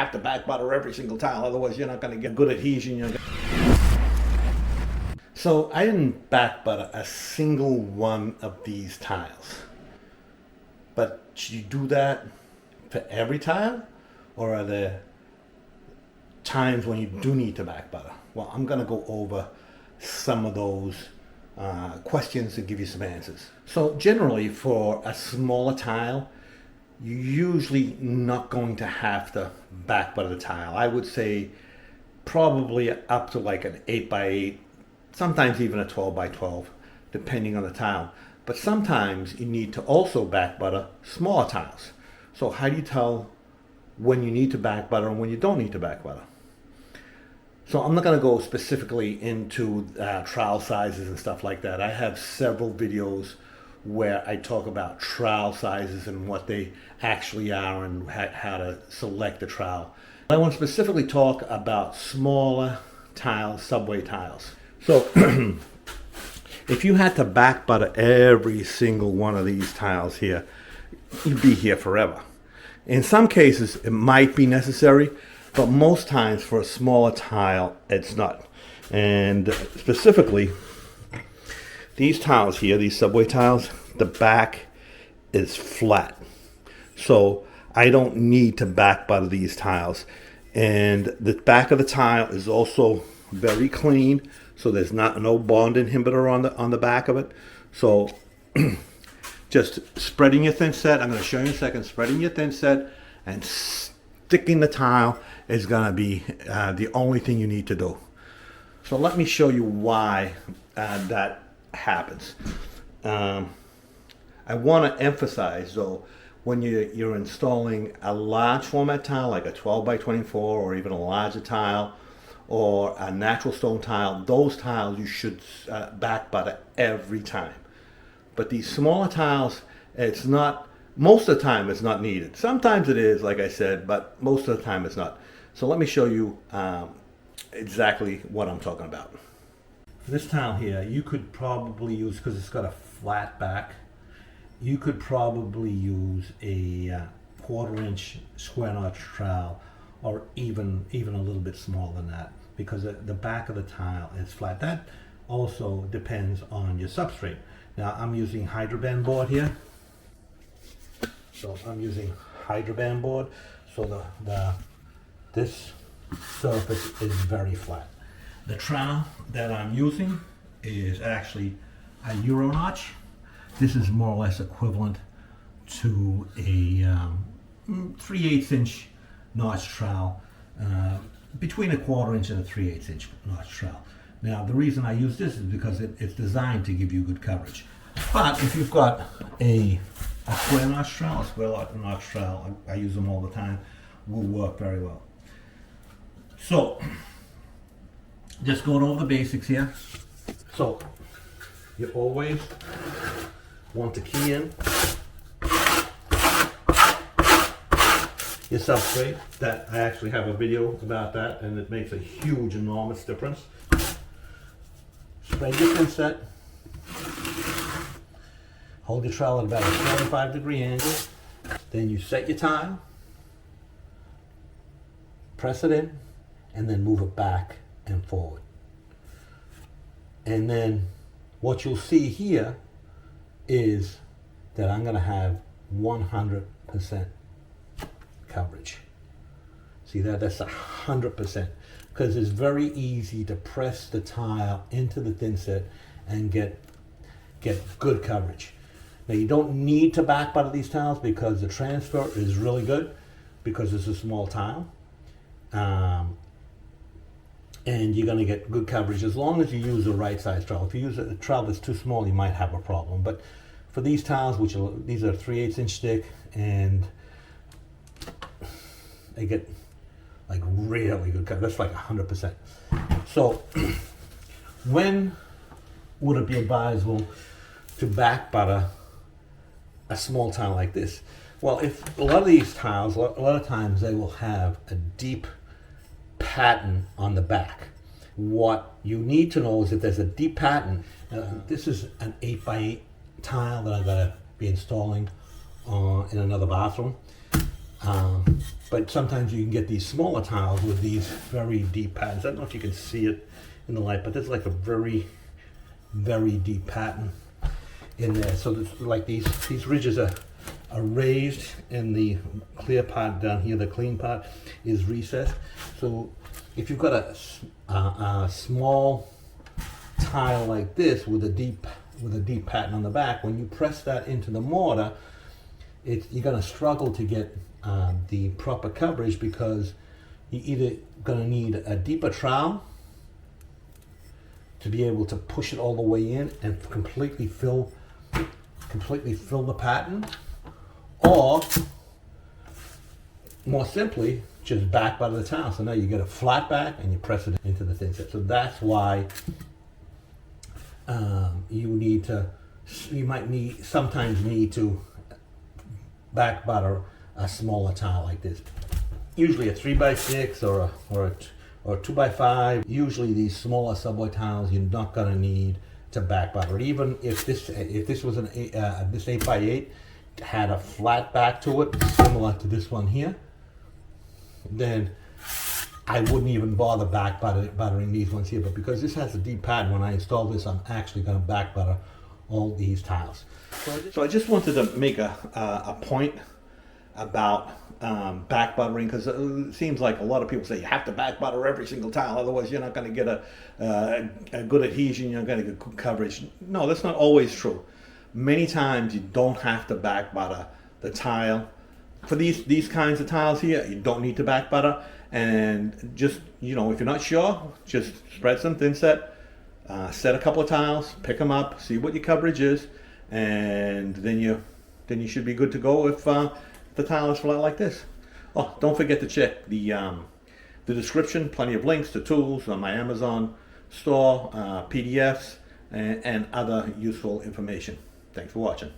have to back butter every single tile, otherwise you're not going to get good adhesion. So I didn't back butter a single one of these tiles. But should you do that for every tile? Or are there times when you do need to back butter? Well, I'm going to go over some of those questions and give you some answers. So generally for a smaller tile, you're usually not going to have to back butter the tile. I would say probably up to like an 8x8, sometimes even a 12x12, depending on the tile. But sometimes you need to also back butter smaller tiles. So how do you tell when you need to back butter and when you don't need to back butter? So I'm not going to go specifically into trowel sizes and stuff like that. I have several videos where I talk about trowel sizes and what they actually are and how to select the trowel. I want to specifically talk about smaller tiles, subway tiles. So if you had to back butter every single one of these tiles here, you'd be here forever. In some cases, it might be necessary, but most times for a smaller tile, it's not. And specifically, these tiles here, these subway tiles, the back is flat. So I don't need to back butter these tiles. And the back of the tile is also very clean, so there's no bond inhibitor on the back of it. So just spreading your thin set, I'm going to show you in a second, spreading your thin set and sticking the tile is going to be the only thing you need to do. So let me show you why that happens. I want to emphasize though, when you're installing a large format tile like a 12x24 or even a larger tile or a natural stone tile, those tiles you should back butter every time. But these smaller tiles, it's not, most of the time it's not needed. Sometimes it is, like I said, but most of the time it's not. So let me show you exactly what I'm talking about. This tile here, you could probably use, because it's got a flat back, you could probably use a 1/4 inch square notch trowel, or even a little bit smaller than that, because the back of the tile is flat. That also depends on your substrate. Now I'm using Hydraband board here. So I'm using Hydraband board, so this surface is very flat. The trowel that I'm using is actually a Euro notch. This is more or less equivalent to a 3/8 inch notch trowel, between a 1/4 inch and a 3/8 inch notch trowel. Now the reason I use this is because it's designed to give you good coverage. But if you've got a square notch trowel, I use them all the time, will work very well. So just going over the basics here. So you always want to key in your substrate. That I actually have a video about that, and it makes a huge, enormous difference. Spread your thin set. Hold your trowel at about a 45-degree angle. Then you set your tile, press it in, and then move it back and forward. And then what you'll see here is that I'm going to have 100% coverage. See that? That's 100%, because it's very easy to press the tile into the thin set and get good coverage. Now you don't need to back butter these tiles because the transfer is really good because it's a small tile. And you're going to get good coverage as long as you use the right size trowel. If you use a trowel that's too small, you might have a problem. But for these tiles, these are 3/8 inch thick, and they get like really good coverage. That's like 100%. So when would it be advisable to back butter a small tile like this? Well, if a lot of these tiles, a lot of times they will have a deep pattern on the back. What you need to know is if there's a deep pattern. This is an 8x8 tile that I'm going to be installing in another bathroom. But sometimes you can get these smaller tiles with these very deep patterns. I don't know if you can see it in the light, but there's like a very, very deep pattern in there. So there's like these ridges are raised, and the clear part down here, the clean part, is recessed. So if you've got a small tile like this with a deep pattern on the back, when you press that into the mortar, you're going to struggle to get the proper coverage, because you're either going to need a deeper trowel to be able to push it all the way in and completely fill the pattern, or more simply just back butter the towel. So now you get a flat back and you press it into the thin set. So that's why you might sometimes need to back butter a smaller tile like this. Usually a 3x6 or a 2x5. Usually these smaller subway tiles, you're not gonna need to back butter. Even if this was this 8x8 had a flat back to it, similar to this one here, then I wouldn't even bother back buttering these ones here. But because this has a deep pattern, when I install this, I'm actually going to back butter all these tiles. So I just wanted to make a point about back buttering, because it seems like a lot of people say you have to back butter every single tile, otherwise you're not going to get a good adhesion, you're not going to get good coverage. No, that's not always true. Many times you don't have to back butter the tile. For these kinds of tiles here, you don't need to back butter. And just, if you're not sure, just spread some thin set, set a couple of tiles, pick them up, see what your coverage is, and then you should be good to go if the tile is flat like this. Oh, don't forget to check the description. Plenty of links to tools on my Amazon store, PDFs, and other useful information. Thanks for watching.